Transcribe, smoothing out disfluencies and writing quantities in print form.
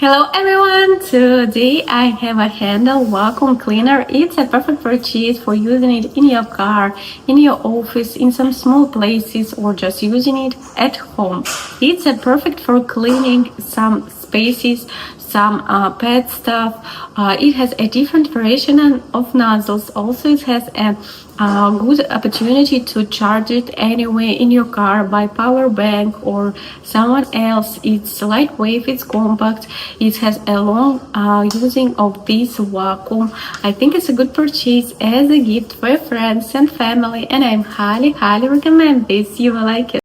Hello everyone! Today I have a Handheld vacuum cleaner. It's a perfect purchase for using it in your car, in your office, in some small places, or just using it at home. It's a perfect for cleaning some spaces, some pet stuff. It has a different variation of nozzles. Also, it has a good opportunity to charge it anyway in your car by power bank or someone else. It's lightweight, it's compact, it has a long using of this vacuum. I think it's a good purchase as a gift for your friends and family, and I'm highly recommend this. You will like it.